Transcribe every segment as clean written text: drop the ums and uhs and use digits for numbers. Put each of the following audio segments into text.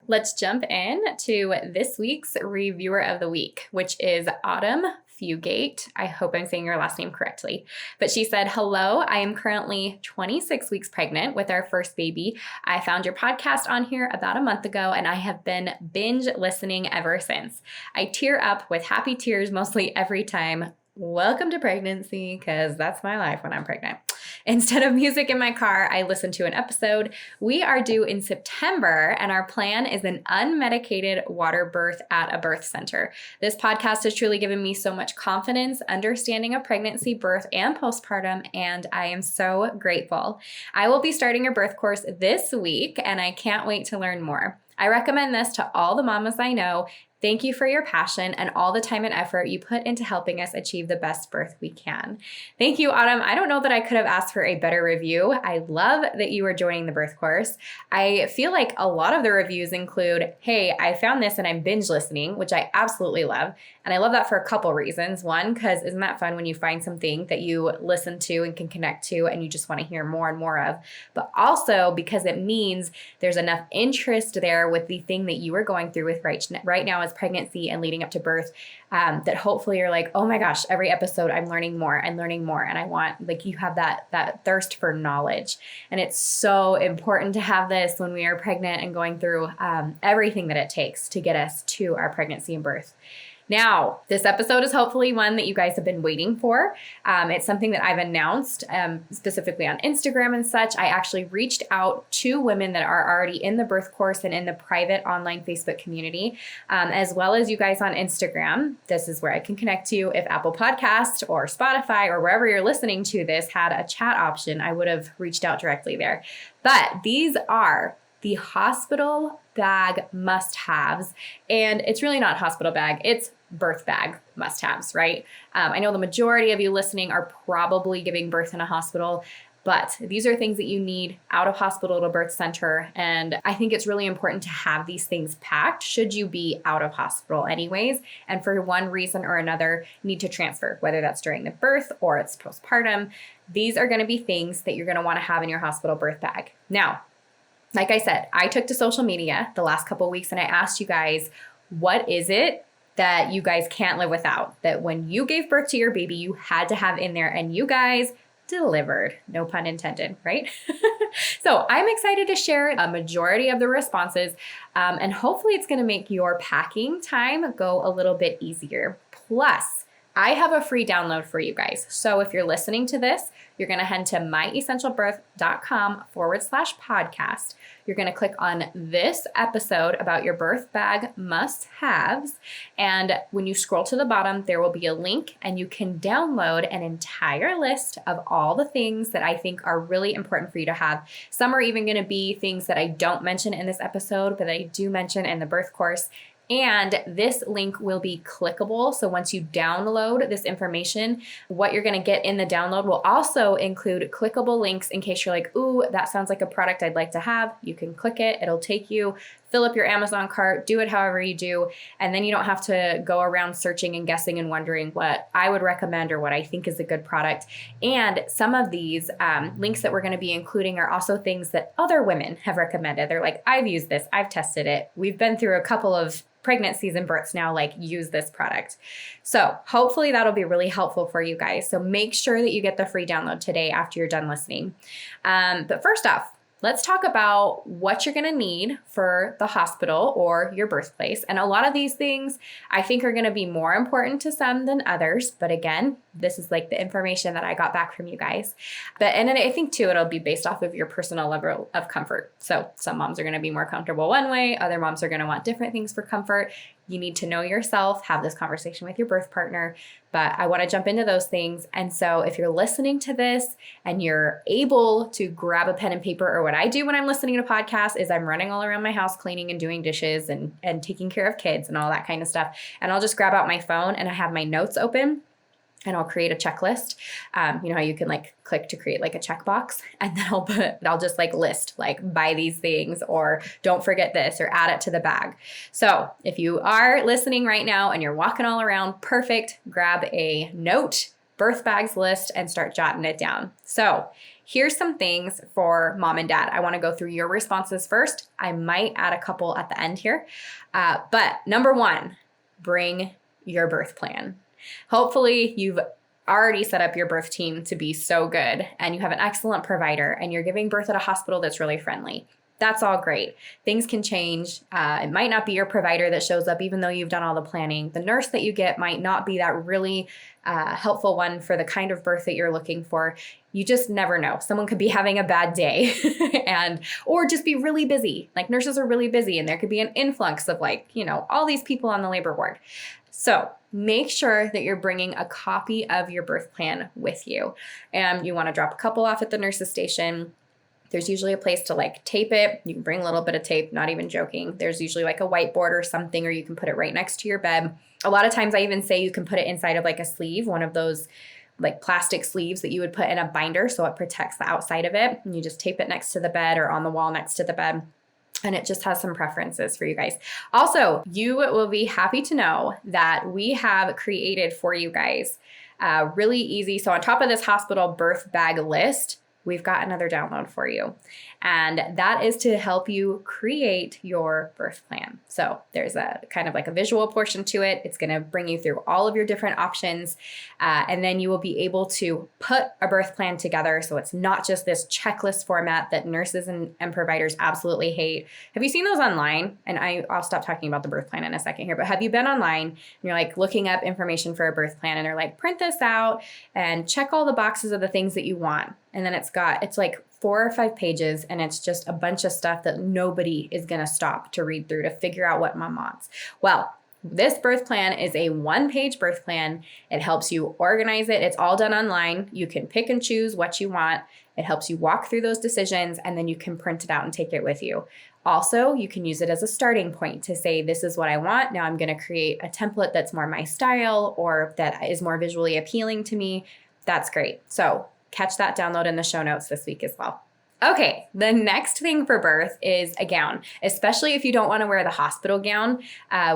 Let's jump in to this week's reviewer of the week, which is Autumn Fugate. I hope I'm saying your last name correctly. But she said, hello, I am currently 26 weeks pregnant with our first baby. I found your podcast on here about a month ago, and I have been binge listening ever since. I tear up with happy tears mostly every time. Welcome to pregnancy, because that's my life when I'm pregnant. Instead of music in my car, I listen to an episode. We are due in September, and our plan is an unmedicated water birth at a birth center. This podcast has truly given me so much confidence, understanding of pregnancy, birth, and postpartum, and I am so grateful. I will be starting a birth course this week, and I can't wait to learn more. I recommend this to all the mamas I know. Thank you for your passion and all the time and effort you put into helping us achieve the best birth we can. Thank you, Autumn. I don't know that I could have asked for a better review. I love that you are joining the birth course. I feel like a lot of the reviews include, hey, I found this and I'm binge listening, which I absolutely love. And I love that for a couple reasons. One, because isn't that fun when you find something that you listen to and can connect to and you just want to hear more and more of, but also because it means there's enough interest there with the thing that you are going through with right now as pregnancy and leading up to birth, that hopefully you're like, oh my gosh, every episode I'm learning more and learning more. And I want, like, you have that thirst for knowledge. And it's so important to have this when we are pregnant and going through everything that it takes to get us to our pregnancy and birth. Now, this episode is hopefully one that you guys have been waiting for. It's something that I've announced specifically on Instagram and such. I actually reached out to women that are already in the birth course and in the private online Facebook community, as well as you guys on Instagram. This is where I can connect you. If Apple Podcast or Spotify or wherever you're listening to this had a chat option, I would have reached out directly there. But these are the hospital bag must-haves. And it's really not hospital bag, it's birth bag must-haves, right? I know the majority of you listening are probably giving birth in a hospital, but these are things that you need out of hospital to birth center. And I think it's really important to have these things packed should you be out of hospital anyways. And for one reason or another, need to transfer, whether that's during the birth or it's postpartum. These are going to be things that you're going to want to have in your hospital birth bag. Now, like I said, I took to social media the last couple of weeks and I asked you guys, what is it that you guys can't live without? That when you gave birth to your baby, you had to have in there, and you guys delivered. No pun intended, right? So I'm excited to share a majority of the responses, and hopefully it's going to make your packing time go a little bit easier. Plus, I have a free download for you guys. So if you're listening to this, you're going to head to myessentialbirth.com/podcast. You're going to click on this episode about your birth bag must-haves. And when you scroll to the bottom, there will be a link and you can download an entire list of all the things that I think are really important for you to have. Some are even going to be things that I don't mention in this episode, but I do mention in the birth course. And this link will be clickable. So once you download this information, what you're going to get in the download will also include clickable links in case you're like, ooh, that sounds like a product I'd like to have. You can click it. It'll take you, fill up your Amazon cart, do it however you do. And then you don't have to go around searching and guessing and wondering what I would recommend or what I think is a good product. And some of these links that we're going to be including are also things that other women have recommended. They're like, I've used this, I've tested it. We've been through a couple of pregnancies and births now, like, use this product. So hopefully that'll be really helpful for you guys. So make sure that you get the free download today after you're done listening. But first off, let's talk about what you're going to need for the hospital or your birthplace. And a lot of these things I think are going to be more important to some than others. But again, this is like the information that I got back from you guys. And I think too, it'll be based off of your personal level of comfort. So some moms are going to be more comfortable one way. Other moms are going to want different things for comfort. You need to know yourself, have this conversation with your birth partner, but I want to jump into those things. And so if you're listening to this and you're able to grab a pen and paper, or what I do when I'm listening to podcasts is I'm running all around my house, cleaning and doing dishes and taking care of kids and all that kind of stuff. And I'll just grab out my phone and I have my notes open. And I'll create a checklist. You know how you can like click to create like a checkbox, and then I'll just like list like buy these things or don't forget this or add it to the bag. So if you are listening right now and you're walking all around, perfect, grab a note, birth bags list, and start jotting it down. So Here's some things for mom and dad. I want to go through your responses first. I might add a couple at the end here. But number one, bring your birth plan. Hopefully you've already set up your birth team to be so good and you have an excellent provider and you're giving birth at a hospital that's really friendly. That's all great. Things can change. It might not be your provider that shows up even though you've done all the planning. The nurse that you get might not be that really helpful one for the kind of birth that you're looking for. You just never know. Someone could be having a bad day or just be really busy. Like nurses are really busy and there could be an influx of all these people on the labor ward. So make sure that you're bringing a copy of your birth plan with you. And you want to drop a couple off at the nurse's station. There's usually a place to tape it. You can bring a little bit of tape, not even joking. There's usually a whiteboard or something, or you can put it right next to your bed. A lot of times I even say you can put it inside of a sleeve, one of those plastic sleeves that you would put in a binder so it protects the outside of it. And you just tape it next to the bed or on the wall next to the bed. And it just has some preferences for you guys. Also, you will be happy to know that we have created for you guys really easy. So on top of this hospital birth bag list, we've got another download for you. And that is to help you create your birth plan. So there's a kind of a visual portion to it. It's going to bring you through all of your different options. And then you will be able to put a birth plan together. So it's not just this checklist format that nurses and providers absolutely hate. Have you seen those online? And I'll stop talking about the birth plan in a second here, but have you been online and you're looking up information for a birth plan and they're print this out and check all the boxes of the things that you want. And then it's 4 or 5 pages and it's just a bunch of stuff that nobody is going to stop to read through to figure out what mom wants. Well, this birth plan is a 1-page birth plan. It helps you organize it. It's all done online. You can pick and choose what you want. It helps you walk through those decisions and then you can print it out and take it with you. Also, you can use it as a starting point to say, this is what I want. Now I'm going to create a template that's more my style or that is more visually appealing to me. That's great. So catch that download in the show notes this week as well. Okay, the next thing for birth is a gown, especially if you don't want to wear the hospital gown,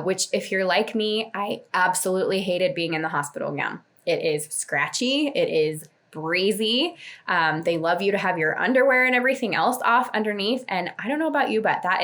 which if you're like me, I absolutely hated being in the hospital gown. It is scratchy. It is breezy. They love you to have your underwear and everything else off underneath. And I don't know about you, but I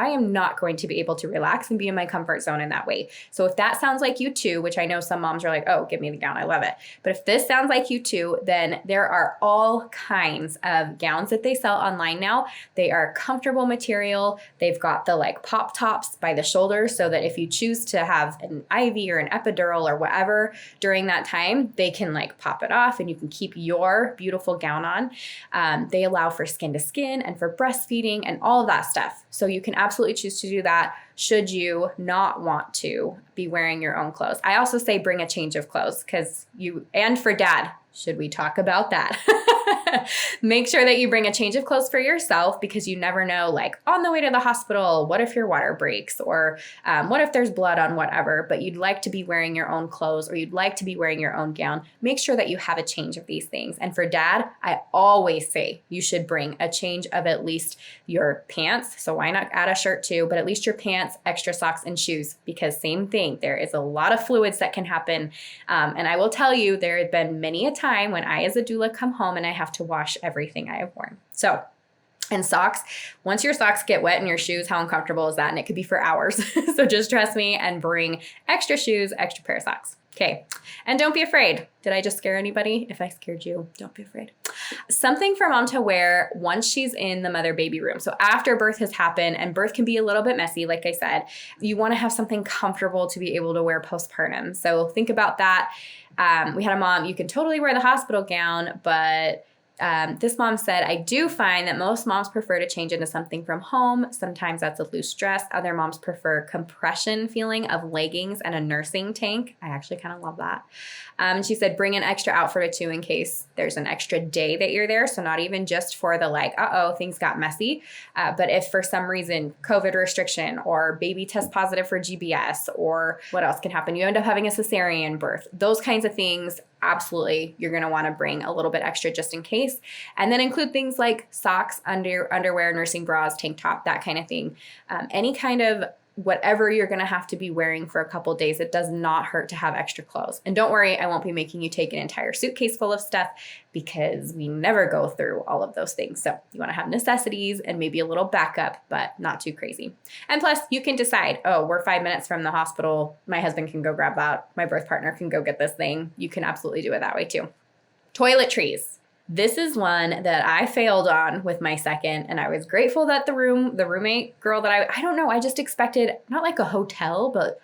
am not going to be able to relax and be in my comfort zone in that way. So if that sounds like you too, which I know some moms are oh, give me the gown. I love it. But if this sounds like you too, then there are all kinds of gowns that they sell online now. They are comfortable material. They've got the pop tops by the shoulders so that if you choose to have an IV or an epidural or whatever during that time, they can pop it off and you can keep your beautiful gown on. They allow for skin to skin and for breastfeeding and all of that stuff. So you can absolutely choose to do that should you not want to be wearing your own clothes. I also say bring a change of clothes and for dad, should we talk about that? Make sure that you bring a change of clothes for yourself because you never know, on the way to the hospital, what if your water breaks or what if there's blood on whatever, but you'd like to be wearing your own clothes or you'd like to be wearing your own gown. Make sure that you have a change of these things. And for dad, I always say you should bring a change of at least your pants. So why not add a shirt too, but at least your pants, extra socks and shoes, because same thing, there is a lot of fluids that can happen. And I will tell you, there have been many a time when I as a doula come home and I have to wash everything I have worn. So, and socks, once your socks get wet in your shoes, how uncomfortable is that? And it could be for hours. So just trust me and bring extra shoes, extra pair of socks. Okay. And don't be afraid. Did I just scare anybody? If I scared you, don't be afraid. Something for mom to wear once she's in the mother baby room. So after birth has happened, and birth can be a little bit messy, like I said, you want to have something comfortable to be able to wear postpartum. So think about that. We had a mom, you can totally wear the hospital gown, but this mom said, I do find that most moms prefer to change into something from home. Sometimes that's a loose dress. Other moms prefer compression feeling of leggings and a nursing tank. I actually kind of love that. She said, bring an extra outfit or two in case there's an extra day that you're there. So not even just for the things got messy. But if for some reason, COVID restriction or baby test positive for GBS or what else can happen, you end up having a cesarean birth, those kinds of things. Absolutely, you're going to want to bring a little bit extra just in case. And then include things like socks, underwear, nursing bras, tank top, that kind of thing. Any kind of whatever you're going to have to be wearing for a couple days, it does not hurt to have extra clothes. And don't worry, I won't be making you take an entire suitcase full of stuff because we never go through all of those things. So you want to have necessities and maybe a little backup, but not too crazy. And plus, you can decide, oh, we're 5 minutes from the hospital. My husband can go grab that. My birth partner can go get this thing. You can absolutely do it that way too. Toiletries. This is one that I failed on with my second, and I was grateful that the roommate girl that I don't know, I just expected, not like a hotel, but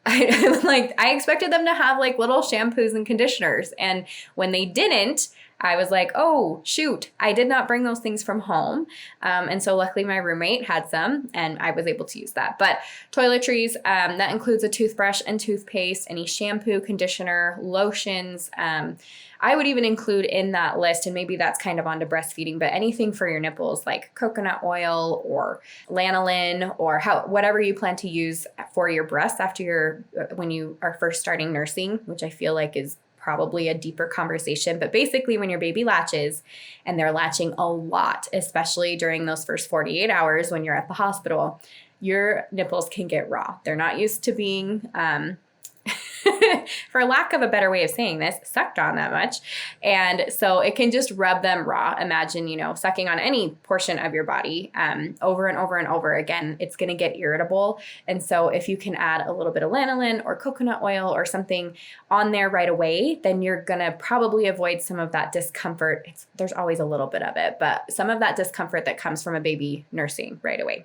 I expected them to have like little shampoos and conditioners. And when they didn't, I was like, oh, shoot, I did not bring those things from home. And so luckily my roommate had some and I was able to use that. But toiletries, that includes a toothbrush and toothpaste, any shampoo, conditioner, lotions. I would even include in that list, and maybe that's kind of onto breastfeeding, but anything for your nipples like coconut oil or lanolin or whatever you plan to use for your breasts after when you are first starting nursing, which I feel like is probably a deeper conversation. But basically when your baby latches, and they're latching a lot, especially during those first 48 hours when you're at the hospital, your nipples can get raw. They're not used to being for lack of a better way of saying this, sucked on that much. And so it can just rub them raw. Imagine, sucking on any portion of your body over and over and over again, it's going to get irritable. And so if you can add a little bit of lanolin or coconut oil or something on there right away, then you're going to probably avoid some of that discomfort. There's always a little bit of it, but some of that discomfort that comes from a baby nursing right away.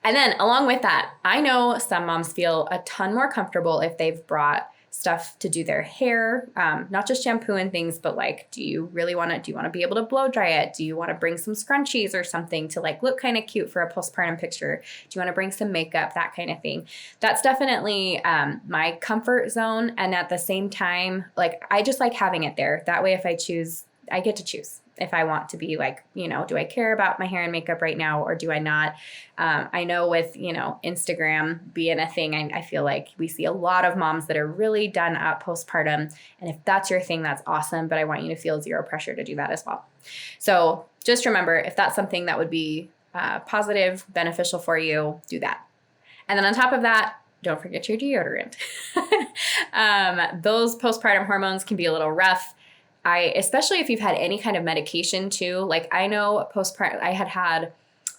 And then along with that, I know some moms feel a ton more comfortable if they've brought stuff to do their hair, not just shampoo and things, but like, do you want to be able to blow dry it? Do you want to bring some scrunchies or something to like look kind of cute for a postpartum picture? Do you want to bring some makeup, that kind of thing? That's definitely my comfort zone. And at the same time, like, I just like having it there. That way, if I choose, I get to choose if I want to be like, do I care about my hair and makeup right now or do I not? I know with, Instagram being a thing, I feel like we see a lot of moms that are really done up postpartum. And if that's your thing, that's awesome. But I want you to feel zero pressure to do that as well. So just remember, if that's something that would be positive, beneficial for you, do that. And then on top of that, don't forget your deodorant. Those postpartum hormones can be a little rough. Especially if you've had any kind of medication too, like I know postpartum, I had,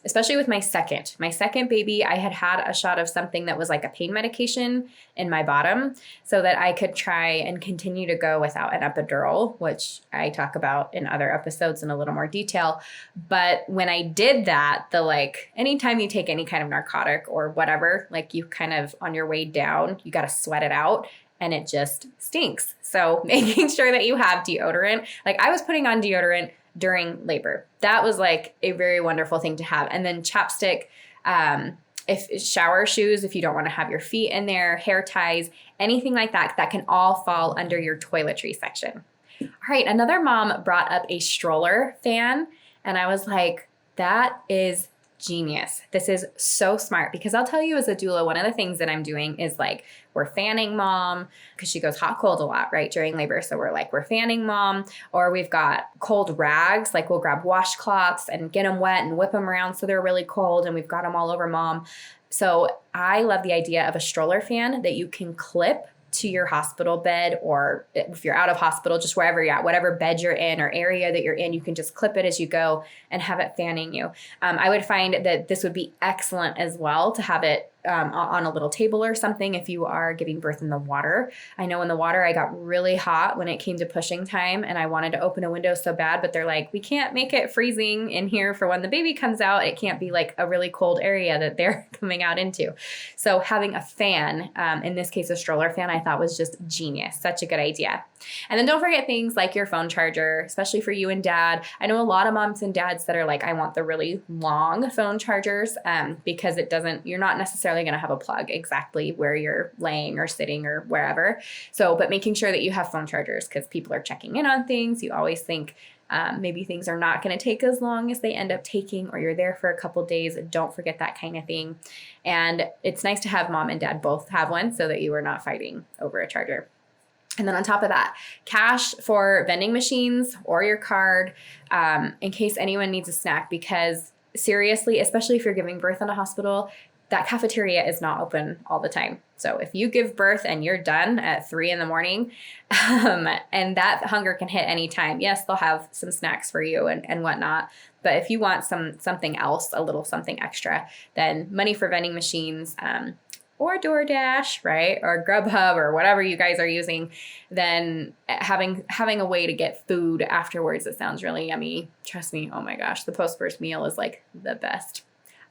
especially with my second baby, I had a shot of something that was like a pain medication in my bottom so that I could try and continue to go without an epidural, which I talk about in other episodes in a little more detail. But when I did that, anytime you take any kind of narcotic or whatever, like you kind of on your way down, you got to sweat it out. And it just stinks. So making sure that you have deodorant. Like I was putting on deodorant during labor. That was like a very wonderful thing to have. And then chapstick, if shower shoes, if you don't want to have your feet in there, hair ties, anything like that, that can all fall under your toiletry section. All right, another mom brought up a stroller fan. And I was like, that is genius. This is so smart because I'll tell you as a doula, one of the things that I'm doing is like, we're fanning mom because she goes hot, cold a lot, right, during labor. So we're fanning mom, or we've got cold rags. Like we'll grab washcloths and get them wet and whip them around so they're really cold. And we've got them all over mom. So I love the idea of a stroller fan that you can clip to your hospital bed, or if you're out of hospital, just wherever you're at, whatever bed you're in or area that you're in, you can just clip it as you go and have it fanning you. I would find that this would be excellent as well to have it on a little table or something if you are giving birth in the water. I know in the water, I got really hot when it came to pushing time and I wanted to open a window so bad, but they're like, we can't make it freezing in here for when the baby comes out. It can't be like a really cold area that they're coming out into. So having a fan, in this case, a stroller fan, I thought was just genius. Such a good idea. And then don't forget things like your phone charger, especially for you and dad. I know a lot of moms and dads that are like, I want the really long phone chargers because you're not necessarily going to have a plug exactly where you're laying or sitting or wherever. So, but making sure that you have phone chargers because people are checking in on things. You always think maybe things are not going to take as long as they end up taking, or you're there for a couple days. Don't forget that kind of thing. And it's nice to have mom and dad both have one so that you are not fighting over a charger. And then on top of that, cash for vending machines or your card in case anyone needs a snack, because seriously, especially if you're giving birth in a hospital, that cafeteria is not open all the time. So if you give birth and you're done at 3 a.m, and that hunger can hit any time, yes, they'll have some snacks for you and whatnot. But if you want something else, a little something extra, then money for vending machines, or DoorDash, right? Or Grubhub or whatever you guys are using, then having a way to get food afterwards that sounds really yummy. Trust me, oh my gosh, the post-birth meal is like the best.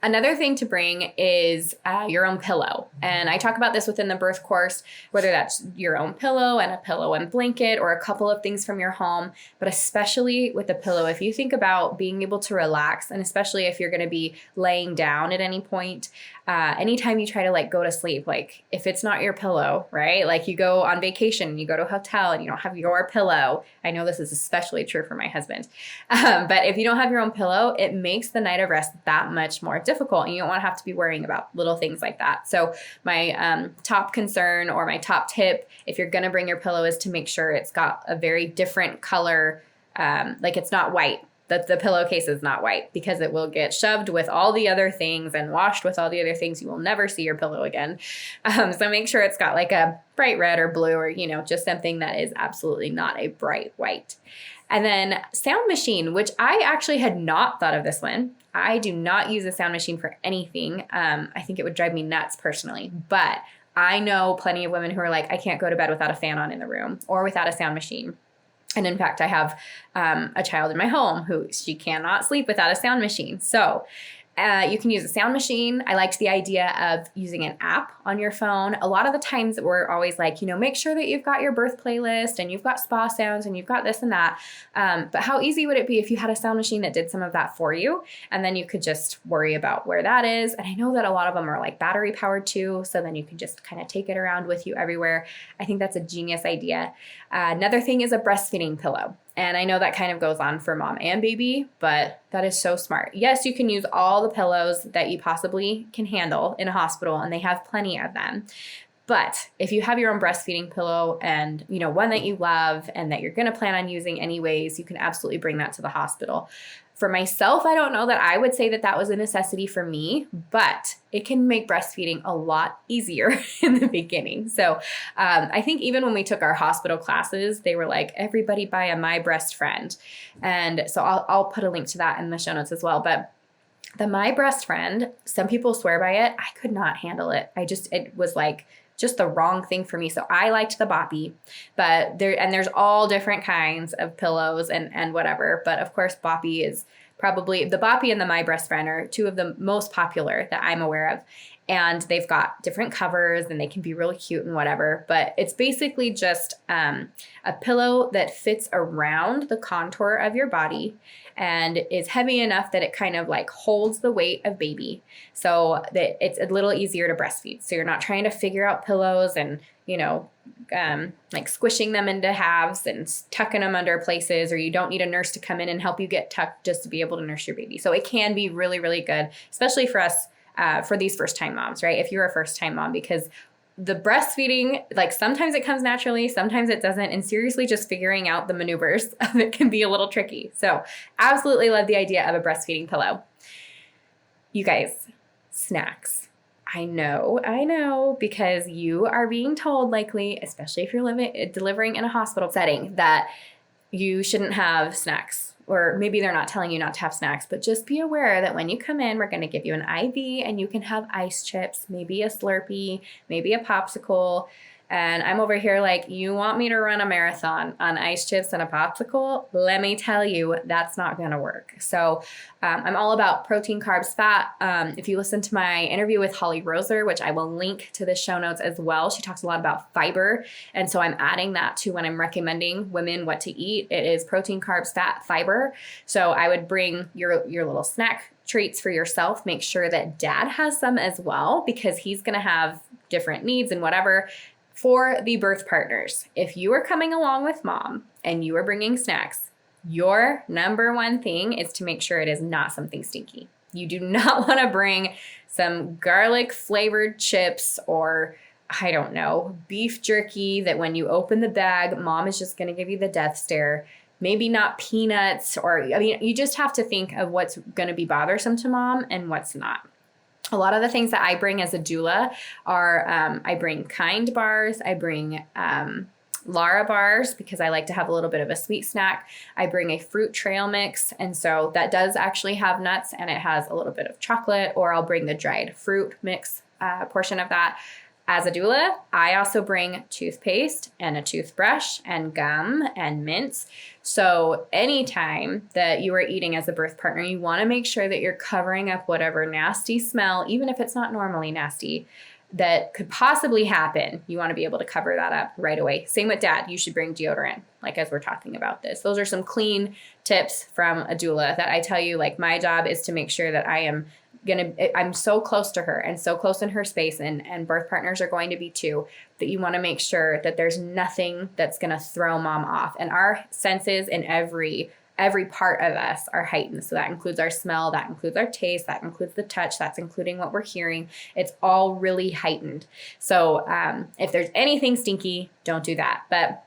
Another thing to bring is your own pillow. And I talk about this within the birth course, whether that's your own pillow and a pillow and blanket or a couple of things from your home, but especially with the pillow, if you think about being able to relax, and especially if you're going to be laying down at any point, anytime you try to like go to sleep, like if it's not your pillow, right? Like you go on vacation, you go to a hotel and you don't have your pillow. I know this is especially true for my husband. But if you don't have your own pillow, it makes the night of rest that much more difficult, and you don't want to have to be worrying about little things like that. So my top concern or my top tip, if you're going to bring your pillow, is to make sure it's got a very different color, like it's not white. That the pillowcase is not white, because it will get shoved with all the other things and washed with all the other things. You will never see your pillow again. So make sure it's got like a bright red or blue, or, just something that is absolutely not a bright white. And then sound machine, which I actually had not thought of this one. I do not use a sound machine for anything. I think it would drive me nuts personally, but I know plenty of women who are like, I can't go to bed without a fan on in the room or without a sound machine. And in fact, I have a child in my home who she cannot sleep without a sound machine. So you can use a sound machine. I liked the idea of using an app on your phone. A lot of the times we're always like, make sure that you've got your birth playlist and you've got spa sounds and you've got this and that. But how easy would it be if you had a sound machine that did some of that for you? And then you could just worry about where that is. And I know that a lot of them are like battery powered too. So then you can just kind of take it around with you everywhere. I think that's a genius idea. Another thing is a breastfeeding pillow. And I know that kind of goes on for mom and baby, but that is so smart. Yes, you can use all the pillows that you possibly can handle in a hospital, and they have plenty of them. But if you have your own breastfeeding pillow and, one that you love and that you're going to plan on using anyways, you can absolutely bring that to the hospital. For myself, I don't know that I would say that that was a necessity for me, but it can make breastfeeding a lot easier in the beginning. So I think even when we took our hospital classes, they were like, everybody buy a My Breast Friend. And so I'll put a link to that in the show notes as well. But the My Breast Friend, some people swear by it. I could not handle it. It was like just the wrong thing for me. So I liked the Boppy, but there's all different kinds of pillows and whatever. But of course, Boppy is probably the Boppy and the My Breast Friend are two of the most popular that I'm aware of. And they've got different covers and they can be really cute and whatever. But it's basically just a pillow that fits around the contour of your body and is heavy enough that it kind of like holds the weight of baby, so that it's a little easier to breastfeed. So you're not trying to figure out pillows and, like squishing them into halves and tucking them under places, or you don't need a nurse to come in and help you get tucked just to be able to nurse your baby. So it can be really, really good, especially for us, for these first-time moms, right? If you're a first-time mom, because the breastfeeding, like sometimes it comes naturally, sometimes it doesn't. And seriously, just figuring out the maneuvers of it can be a little tricky. So absolutely love the idea of a breastfeeding pillow. You guys, snacks. I know, because you are being told likely, especially if you're delivering in a hospital setting, that you shouldn't have snacks. Or maybe they're not telling you not to have snacks, but just be aware that when you come in, we're going to give you an IV and you can have ice chips, maybe a Slurpee, maybe a popsicle. And I'm over here like, you want me to run a marathon on ice chips and a popsicle? Let me tell you, that's not going to work. So I'm all about protein, carbs, fat. If you listen to my interview with Holly Roser, which I will link to the show notes as well, she talks a lot about fiber. And so I'm adding that to when I'm recommending women what to eat. It is protein, carbs, fat, fiber. So I would bring your little snack treats for yourself. Make sure that dad has some as well, because he's going to have different needs and whatever. For the birth partners, if you are coming along with mom and you are bringing snacks, your number one thing is to make sure it is not something stinky. You do not want to bring some garlic flavored chips or, I don't know, beef jerky that when you open the bag, mom is just going to give you the death stare. Maybe not peanuts, or, you just have to think of what's going to be bothersome to mom and what's not. A lot of the things that I bring as a doula are, I bring Kind bars, I bring Lara bars because I like to have a little bit of a sweet snack. I bring a fruit trail mix, and so that does actually have nuts and it has a little bit of chocolate, or I'll bring the dried fruit mix portion of that. As a doula, I also bring toothpaste and a toothbrush and gum and mints. So anytime that you are eating as a birth partner, you want to make sure that you're covering up whatever nasty smell, even if it's not normally nasty, that could possibly happen. You want to be able to cover that up right away. Same with dad. You should bring deodorant, like as we're talking about this. Those are some clean tips from a doula that I tell you, like my job is to make sure that I'm so close to her and so close in her space, and birth partners are going to be too, that you want to make sure that there's nothing that's going to throw mom off. And our senses in every part of us are heightened. So that includes our smell, that includes our taste, that includes the touch, that's including what we're hearing. It's all really heightened. So if there's anything stinky, don't do that. But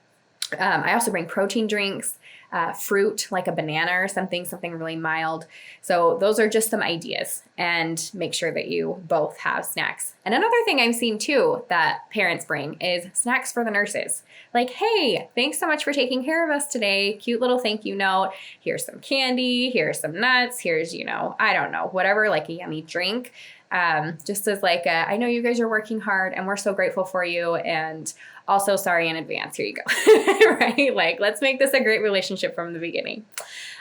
I also bring protein drinks, fruit like a banana or something really mild. So those are just some ideas, and make sure that you both have snacks. And another thing I've seen too that parents bring is snacks for the nurses. Like, hey, thanks so much for taking care of us today. Cute little thank you note. Here's some candy. Here's some nuts. Here's, I don't know, whatever, like a yummy drink. Just as like I know you guys are working hard and we're so grateful for you, and also sorry in advance. Here you go. Right? Like, let's make this a great relationship from the beginning.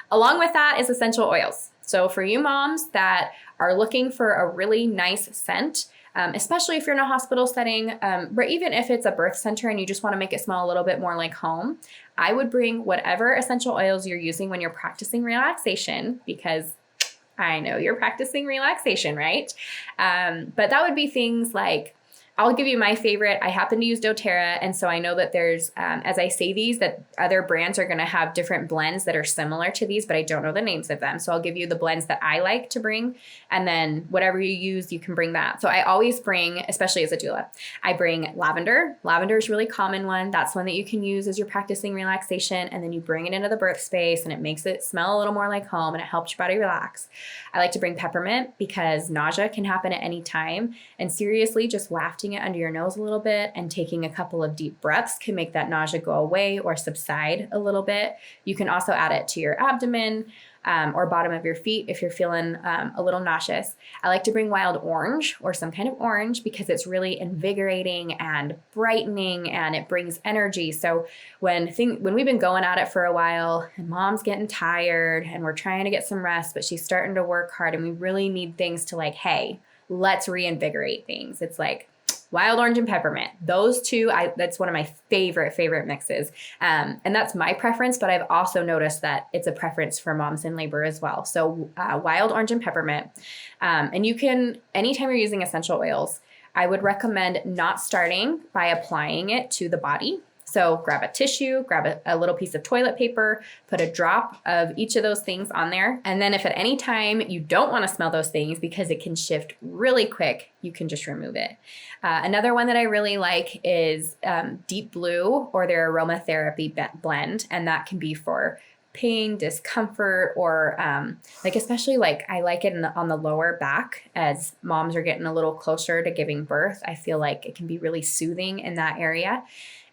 Along with that is essential oils. So for you moms that are looking for a really nice scent, especially if you're in a hospital setting, or even if it's a birth center and you just want to make it smell a little bit more like home, I would bring whatever essential oils you're using when you're practicing relaxation, because I know you're practicing relaxation, right? But that would be things like, I'll give you my favorite. I happen to use doTERRA, and so I know that there's, as I say these, that other brands are going to have different blends that are similar to these, but I don't know the names of them. So I'll give you the blends that I like to bring, and then whatever you use, you can bring that. So I always bring, especially as a doula, I bring lavender. Lavender is a really common one. That's one that you can use as you're practicing relaxation, and then you bring it into the birth space, and it makes it smell a little more like home, and it helps your body relax. I like to bring peppermint because nausea can happen at any time, and seriously, just wafting it under your nose a little bit and taking a couple of deep breaths can make that nausea go away or subside a little bit. You can also add it to your abdomen or bottom of your feet if you're feeling a little nauseous. I like to bring wild orange or some kind of orange because it's really invigorating and brightening, and it brings energy. So when we've been going at it for a while and mom's getting tired and we're trying to get some rest, but she's starting to work hard and we really need things to like, hey, let's reinvigorate things. It's like wild orange and peppermint. Those two, that's one of my favorite mixes. And that's my preference, but I've also noticed that it's a preference for moms in labor as well. So wild orange and peppermint. And you can, anytime you're using essential oils, I would recommend not starting by applying it to the body. So grab a tissue, grab a little piece of toilet paper, put a drop of each of those things on there. And then if at any time you don't want to smell those things because it can shift really quick, you can just remove it. Another one that I really like is Deep Blue or their aromatherapy blend. And that can be for pain, discomfort, or like especially like I like it on the lower back as moms are getting a little closer to giving birth. I feel like it can be really soothing in that area.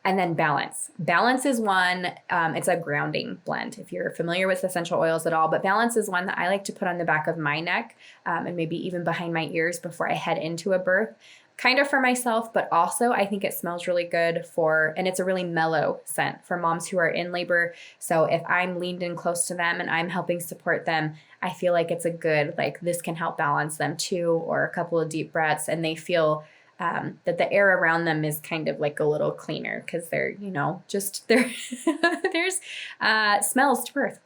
And then Balance. Balance is one, it's a grounding blend if you're familiar with essential oils at all, but Balance is one that I like to put on the back of my neck and maybe even behind my ears before I head into a birth, kind of for myself, but also I think it smells really good and it's a really mellow scent for moms who are in labor. So if I'm leaned in close to them and I'm helping support them, I feel like it's a good, like this can help balance them too, or a couple of deep breaths, and they feel that the air around them is kind of like a little cleaner because they're, there's smells to birth.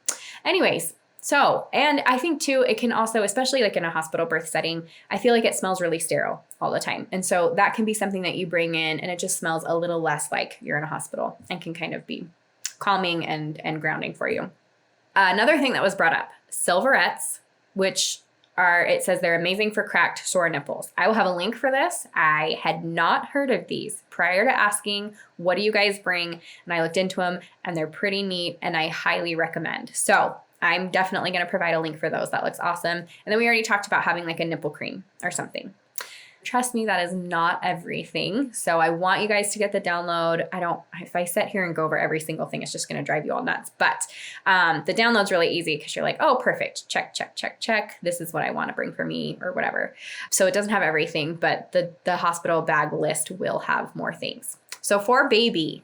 Anyways, so, and I think too, it can also, especially like in a hospital birth setting, I feel like it smells really sterile all the time. And so that can be something that you bring in and it just smells a little less like you're in a hospital and can kind of be calming and grounding for you. Another thing that was brought up, Silverettes, which it says they're amazing for cracked, sore nipples. I will have a link for this. I had not heard of these prior to asking, what do you guys bring? And I looked into them and they're pretty neat and I highly recommend. So I'm definitely going to provide a link for those. That looks awesome. And then we already talked about having like a nipple cream or something. Trust me, that is not everything. So I want you guys to get the download. If I sit here and go over every single thing, it's just going to drive you all nuts. But the download's really easy because you're like, oh, perfect. Check, check, check, check. This is what I want to bring for me or whatever. So it doesn't have everything, but the hospital bag list will have more things. So for baby,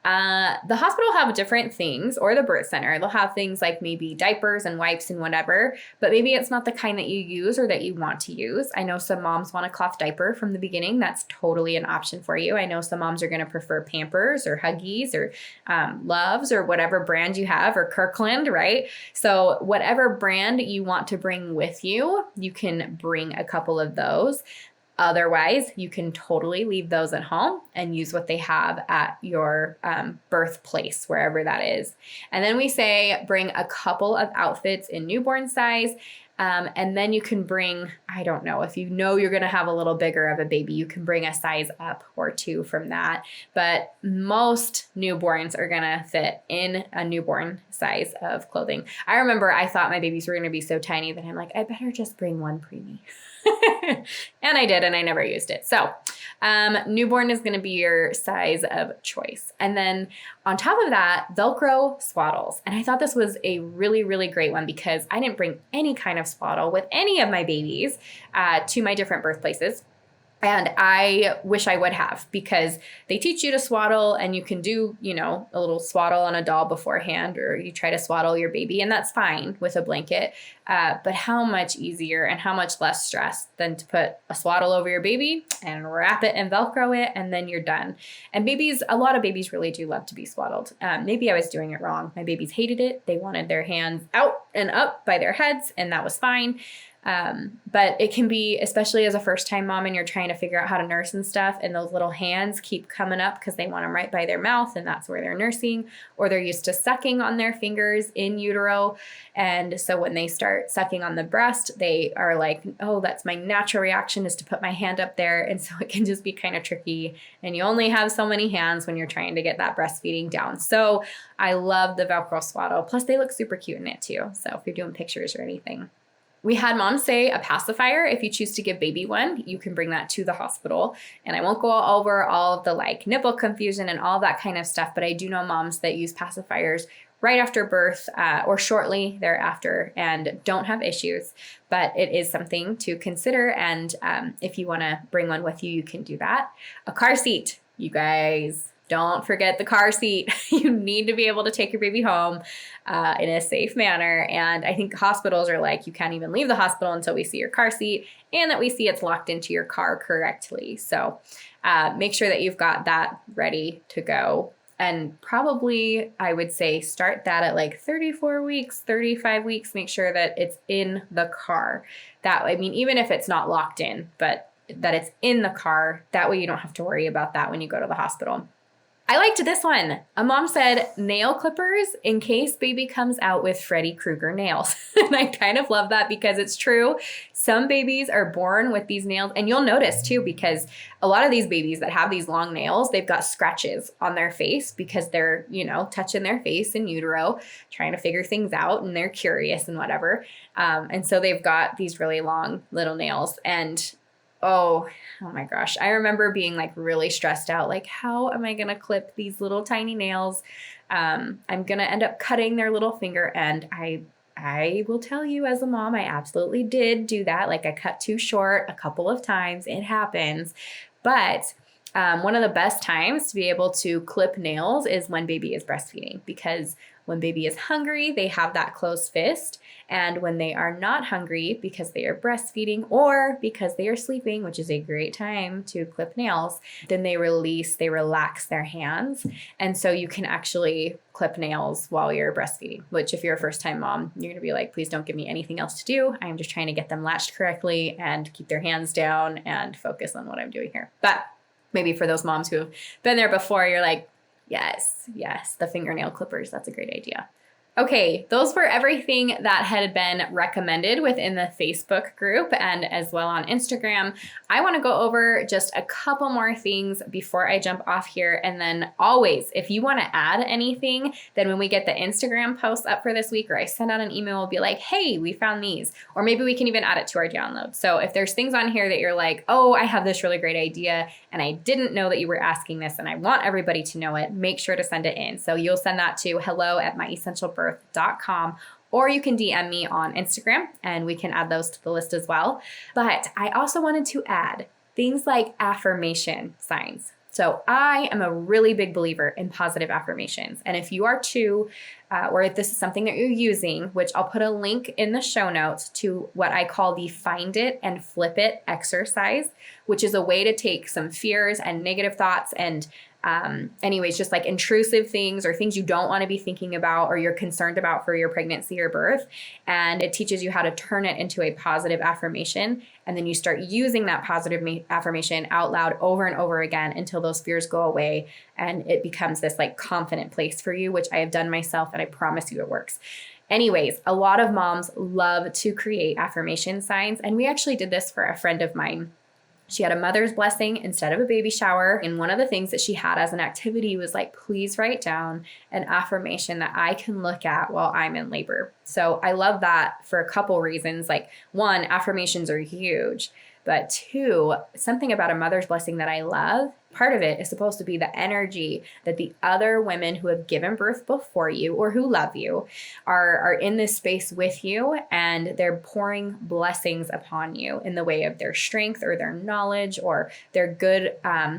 the hospital will have different things, or the birth center. They'll have things like maybe diapers and wipes and whatever, but maybe it's not the kind that you use or that you want to use. I know some moms want a cloth diaper from the beginning. That's totally an option for you. I know some moms are going to prefer Pampers or Huggies or Loves or whatever brand you have, or Kirkland, right? So whatever brand you want to bring with you, you can bring a couple of those. Otherwise, you can totally leave those at home and use what they have at your birthplace, wherever that is. And then we say bring a couple of outfits in newborn size. And then you can bring, I don't know, if you know you're going to have a little bigger of a baby, you can bring a size up or two from that. But most newborns are going to fit in a newborn size of clothing. I remember I thought my babies were going to be so tiny that I'm like, I better just bring one preemie. And I did, and I never used it. So newborn is going to be your size of choice. And then on top of that, Velcro swaddles. And I thought this was a really, really great one because I didn't bring any kind of swaddle with any of my babies to my different birthplaces. And I wish I would have, because they teach you to swaddle, and you can do, a little swaddle on a doll beforehand, or you try to swaddle your baby, and that's fine with a blanket. But how much easier and how much less stress than to put a swaddle over your baby and wrap it and Velcro it, and then you're done. And a lot of babies really do love to be swaddled. Maybe I was doing it wrong. My babies hated it. They wanted their hands out and up by their heads, and that was fine. But it can be, especially as a first-time mom and you're trying to figure out how to nurse and stuff, and those little hands keep coming up because they want them right by their mouth, and that's where they're nursing, or they're used to sucking on their fingers in utero. And so when they start sucking on the breast, they are like, oh, that's my natural reaction, is to put my hand up there. And so it can just be kind of tricky, and you only have so many hands when you're trying to get that breastfeeding down. So I love the Velcro swaddle. Plus they look super cute in it too. So if you're doing pictures or anything. We had moms say a pacifier. If you choose to give baby one, you can bring that to the hospital. And I won't go over all of the nipple confusion and all that kind of stuff, but I do know moms that use pacifiers right after birth or shortly thereafter and don't have issues. But it is something to consider. And if you want to bring one with you, you can do that. A car seat, you guys. Don't forget the car seat. You need to be able to take your baby home in a safe manner. And I think hospitals are like, you can't even leave the hospital until we see your car seat and that we see it's locked into your car correctly. So make sure that you've got that ready to go. And probably I would say start that at 34 weeks, 35 weeks. Make sure that it's in the car. Even if it's not locked in, but that it's in the car. That way you don't have to worry about that when you go to the hospital. I liked this one. A mom said nail clippers in case baby comes out with Freddy Krueger nails. And I kind of love that because it's true. Some babies are born with these nails, and you'll notice too, because a lot of these babies that have these long nails, they've got scratches on their face because they're, touching their face in utero, trying to figure things out, and they're curious and whatever. And so they've got these really long little nails, and oh my gosh. I remember being really stressed out. How am I going to clip these little tiny nails? I'm going to end up cutting their little finger. And I will tell you, as a mom, I absolutely did do that. I cut too short a couple of times. It happens. But one of the best times to be able to clip nails is when baby is breastfeeding, because when baby is hungry, they have that closed fist. And when they are not hungry because they are breastfeeding or because they are sleeping, which is a great time to clip nails, then they relax their hands. And so you can actually clip nails while you're breastfeeding, which if you're a first-time mom, you're going to be like, please don't give me anything else to do. I'm just trying to get them latched correctly and keep their hands down and focus on what I'm doing here. But maybe for those moms who have been there before, you're like, yes, the fingernail clippers, that's a great idea. Okay, those were everything that had been recommended within the Facebook group and as well on Instagram. I want to go over just a couple more things before I jump off here. And then always, if you want to add anything, then when we get the Instagram posts up for this week or I send out an email, we'll be like, hey, we found these. Or maybe we can even add it to our download. So if there's things on here that you're like, oh, I have this really great idea and I didn't know that you were asking this and I want everybody to know it, make sure to send it in. So you'll send that to hello@myessentialbirth.com, or you can DM me on Instagram and we can add those to the list as well. But I also wanted to add things like affirmation signs. So I am a really big believer in positive affirmations. And if you are too, or if this is something that you're using, which I'll put a link in the show notes to what I call the find it and flip it exercise, which is a way to take some fears and negative thoughts and anyways, just like intrusive things or things you don't want to be thinking about or you're concerned about for your pregnancy or birth. And it teaches you how to turn it into a positive affirmation. And then you start using that positive affirmation out loud over and over again until those fears go away. And it becomes this like confident place for you, which I have done myself. And I promise you it works. Anyways, a lot of moms love to create affirmation signs. And we actually did this for a friend of mine. She had a mother's blessing instead of a baby shower. And one of the things that she had as an activity was like, please write down an affirmation that I can look at while I'm in labor. So I love that for a couple reasons. Like one, affirmations are huge. But two, something about a mother's blessing that I love, part of it is supposed to be the energy that the other women who have given birth before you or who love you are in this space with you, and they're pouring blessings upon you in the way of their strength or their knowledge or their good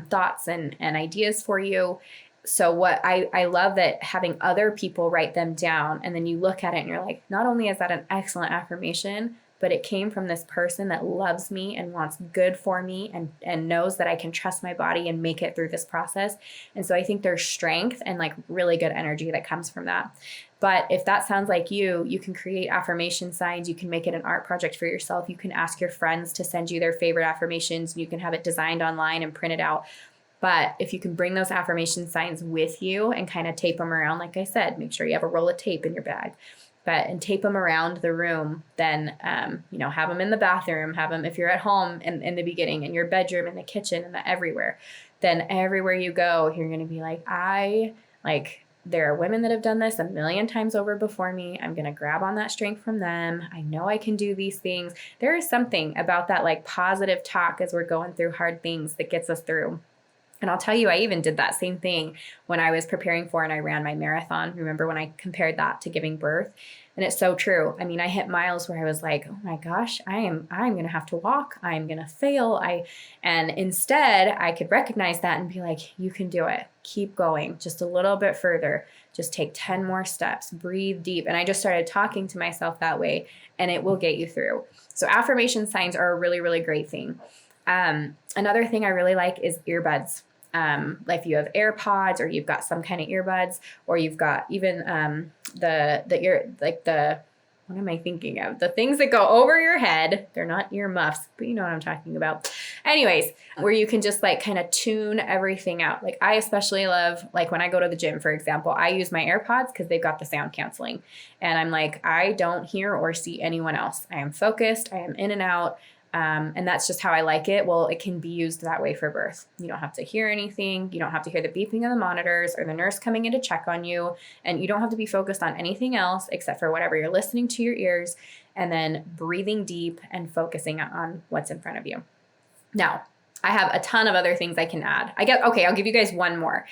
thoughts and ideas for you. So what I love that having other people write them down, and then you look at it and you're like, not only is that an excellent affirmation, but it came from this person that loves me and wants good for me and knows that I can trust my body and make it through this process. And so I think there's strength and like really good energy that comes from that. But if that sounds like you can create affirmation signs. You can make it an art project for yourself. You can ask your friends to send you their favorite affirmations. You can have it designed online and print it out. But if you can bring those affirmation signs with you and kind of tape them around, like I said, make sure you have a roll of tape in your bag. And tape them around the room, then, have them in the bathroom, have them if you're at home in the beginning, in your bedroom, in the kitchen, and everywhere. Then everywhere you go, you're going to be like, there are women that have done this a million times over before me. I'm going to grab on that strength from them. I know I can do these things. There is something about that like positive talk as we're going through hard things that gets us through. And I'll tell you, I even did that same thing when I was preparing for and I ran my marathon. Remember when I compared that to giving birth? And it's so true. I mean, I hit miles where I was like, oh my gosh, I'm going to have to walk. I'm going to fail. And instead I could recognize that and be like, you can do it. Keep going just a little bit further. Just take 10 more steps, breathe deep. And I just started talking to myself that way, and it will get you through. So affirmation signs are a really, really great thing. Another thing I really like is earbuds. If you have AirPods or you've got some kind of earbuds, or you've got even what am I thinking of? The things that go over your head. They're not ear muffs, but you know what I'm talking about. Anyways, where you can just like kind of tune everything out. Like I especially love, like when I go to the gym, for example, I use my AirPods because they've got the sound canceling. And I'm like, I don't hear or see anyone else. I am focused. I am in and out. And that's just how I like it. Well, it can be used that way for birth. You don't have to hear anything. You don't have to hear the beeping of the monitors or the nurse coming in to check on you. And you don't have to be focused on anything else except for whatever you're listening to your ears, and then breathing deep and focusing on what's in front of you. Now, I have a ton of other things I can add. I'll give you guys one more.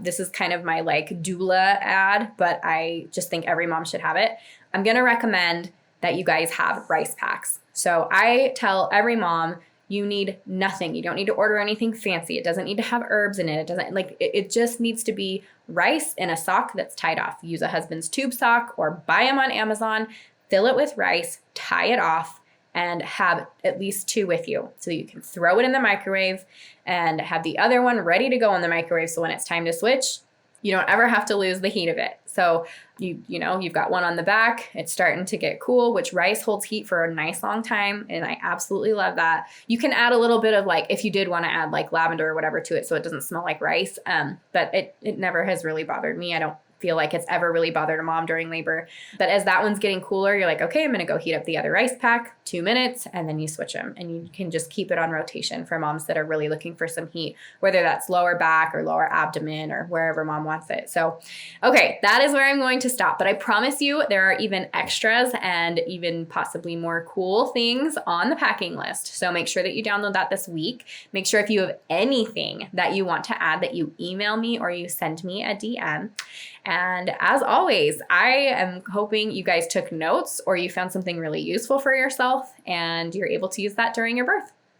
This is kind of my like doula ad, but I just think every mom should have it. I'm going to recommend that you guys have rice packs. So I tell every mom, you need nothing. You don't need to order anything fancy. It doesn't need to have herbs in it. It just needs to be rice in a sock that's tied off. Use a husband's tube sock or buy them on Amazon, fill it with rice, tie it off, and have at least 2 with you. So you can throw it in the microwave and have the other one ready to go in the microwave. So when it's time to switch, you don't ever have to lose the heat of it. So you've got one on the back. It's starting to get cool, which rice holds heat for a nice long time. And I absolutely love that. You can add a little bit of like, if you did want to add like lavender or whatever to it so it doesn't smell like rice. But it never has really bothered me. I don't feel like it's ever really bothered a mom during labor. But as that one's getting cooler, you're like, okay, I'm going to go heat up the other ice pack, 2 minutes, and then you switch them. And you can just keep it on rotation for moms that are really looking for some heat, whether that's lower back or lower abdomen or wherever mom wants it. So, okay, that is where I'm going to stop. But I promise you there are even extras and even possibly more cool things on the packing list. So make sure that you download that this week. Make sure if you have anything that you want to add that you email me or you send me a DM. And as always, I am hoping you guys took notes or you found something really useful for yourself and you're able to use that during your birth.